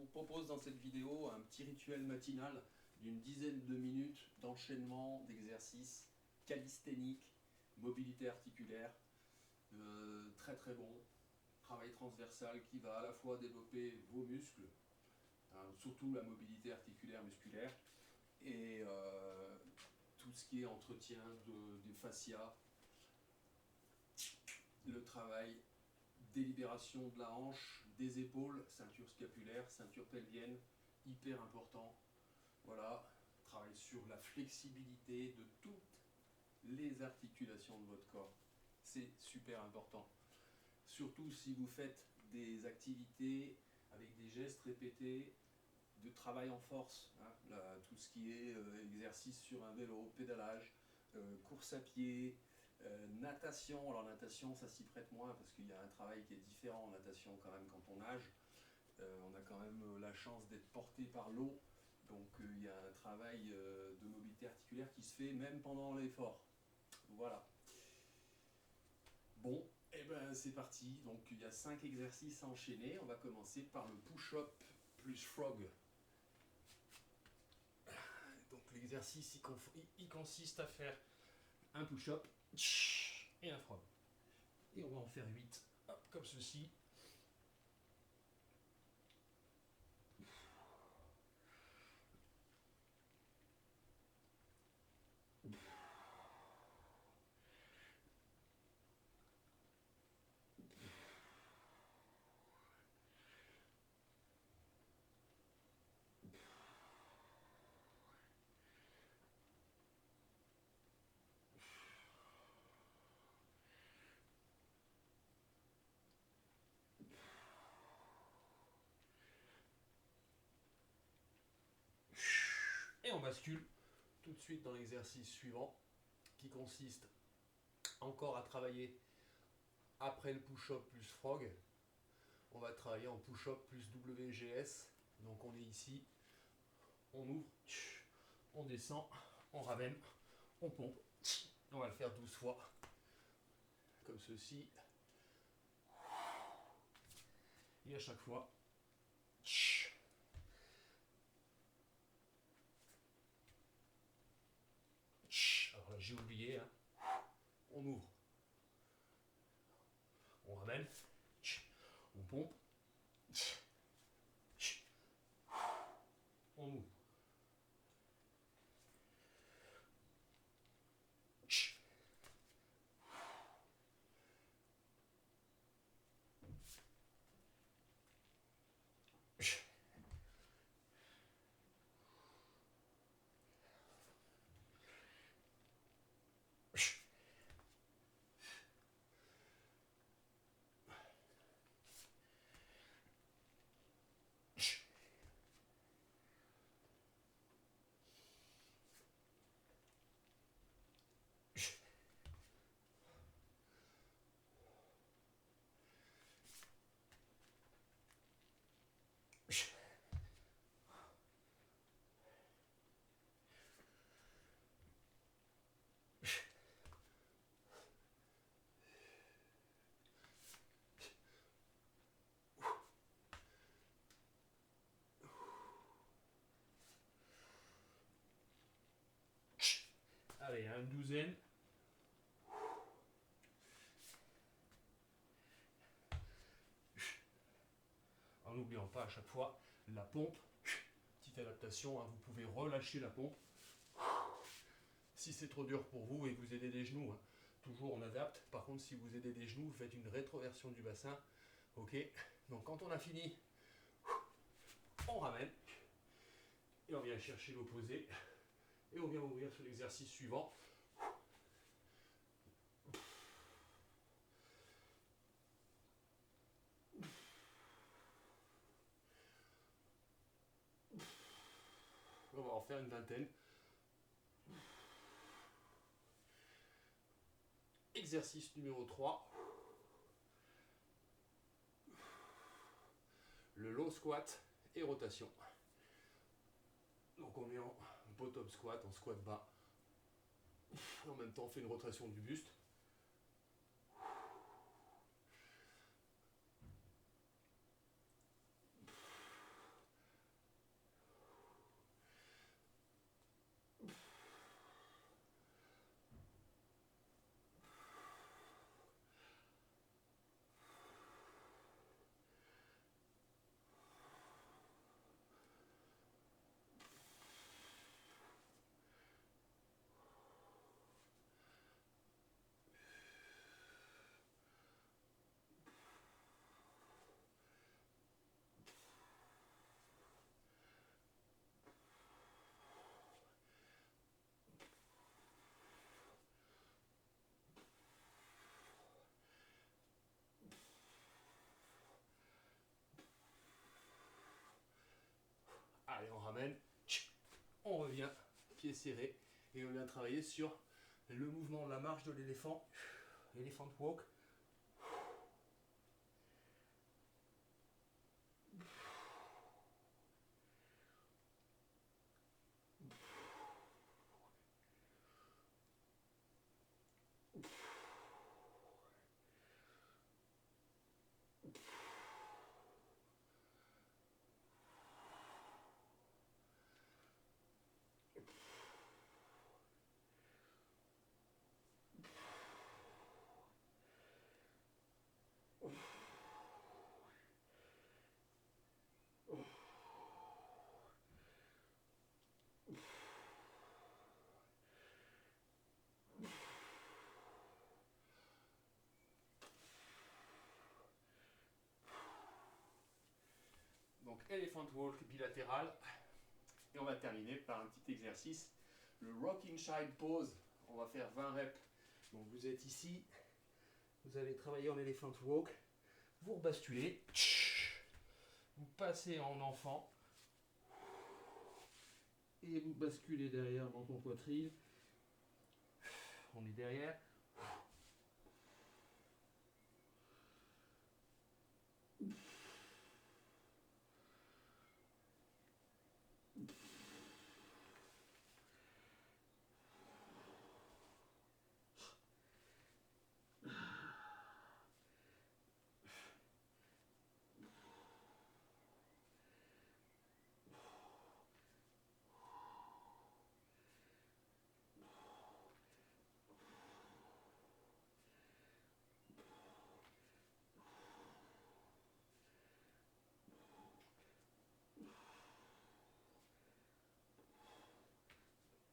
vous propose dans cette vidéo un petit rituel matinal d'une dizaine de minutes d'enchaînement d'exercices calisthéniques, mobilité articulaire, très très bon, travail transversal qui va à la fois développer vos muscles, surtout la mobilité articulaire musculaire, et tout ce qui est entretien des fascias, le travail délibération de la hanche, des épaules, ceinture scapulaire, ceinture pelvienne, hyper important. Voilà, travail sur la flexibilité de toutes les articulations de votre corps. C'est super important. Surtout si vous faites des activités avec des gestes répétés, de travail en force, tout ce qui est exercice sur un vélo, pédalage, course à pied, natation. Alors natation, ça s'y prête moins parce qu'il y a un travail qui est différent en natation quand même quand on nage. On a quand même la chance d'être porté par l'eau, donc il y a un travail de mobilité articulaire qui se fait même pendant l'effort. Voilà. Bon, et ben c'est parti. Donc il y a 5 exercices à enchaîner. On va commencer par le push-up plus frog. Donc l'exercice il consiste à faire un push-up et un frog. Et on va en faire 8, hop, comme ceci. Et on bascule tout de suite dans l'exercice suivant qui consiste encore à travailler après le push-up plus frog. On va travailler en push-up plus WGS. Donc on est ici, on ouvre, on descend, on ramène, on pompe. On va le faire 12 fois, comme ceci. Et à chaque fois, alors là j'ai oublié, on ouvre, on ramène, on pompe, on ouvre. Allez, une douzaine. En n'oubliant pas à chaque fois la pompe. Petite adaptation, vous pouvez relâcher la pompe. Si c'est trop dur pour vous et que vous aidez des genoux, toujours on adapte. Par contre, si vous aidez des genoux, vous faites une rétroversion du bassin. Ok. Donc quand on a fini, on ramène. Et on vient chercher l'opposé. Et on vient ouvrir sur l'exercice suivant. On va en faire une vingtaine. Exercice numéro 3. Le low squat et rotation. Donc on est en bottom squat, en squat bas. En même temps on fait une rotation du buste. ramène, on revient, pied serré, et on vient travailler sur le mouvement de la marche de l'éléphant, elephant walk. Donc elephant walk bilatéral. Et on va terminer par un petit exercice, le rocking child pose. On va faire 20 reps. Donc vous êtes ici, vous allez travailler en elephant walk, vous rebasculez, vous passez en enfant, et vous basculez derrière dans ton poitrine. On est derrière.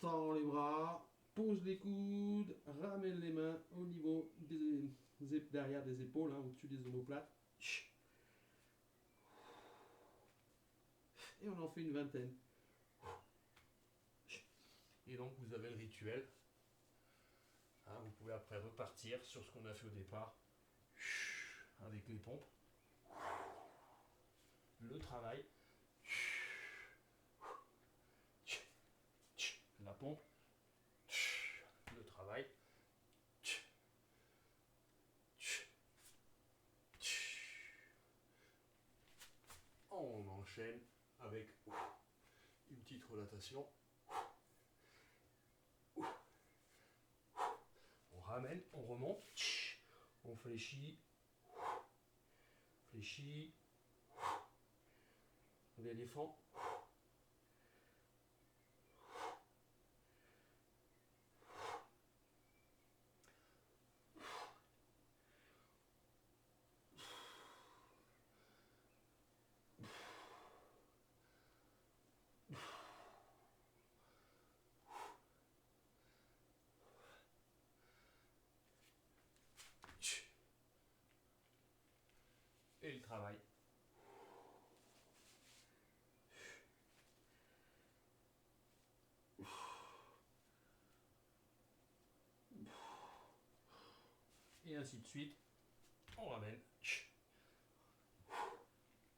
Tends les bras, pose les coudes, ramène les mains au niveau derrière des épaules, au-dessus des omoplates. Et on en fait une vingtaine. Et donc vous avez le rituel. Vous pouvez après repartir sur ce qu'on a fait au départ avec les pompes. Le travail. La pompe. Le travail. On enchaîne avec une petite rotation. On ramène, on remonte, on fléchit, l'éléphant. Et le travail. Et ainsi de suite. On ramène.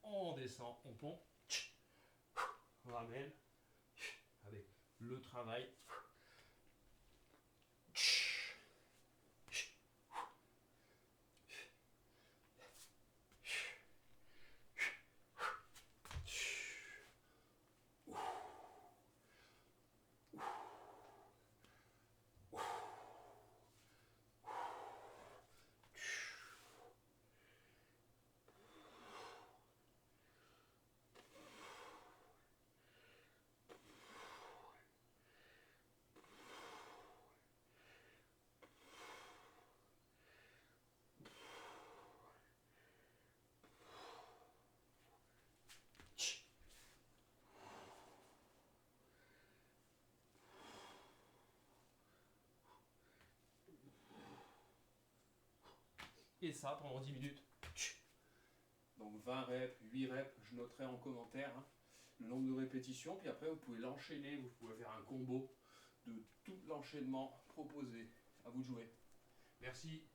On descend, on pompe. On ramène. Avec le travail. Et ça pendant 10 minutes. Donc 20 reps, 8 reps, je noterai en commentaire le nombre de répétitions. Puis après, vous pouvez l'enchaîner, vous pouvez faire un combo de tout l'enchaînement proposé. À vous de jouer. Merci.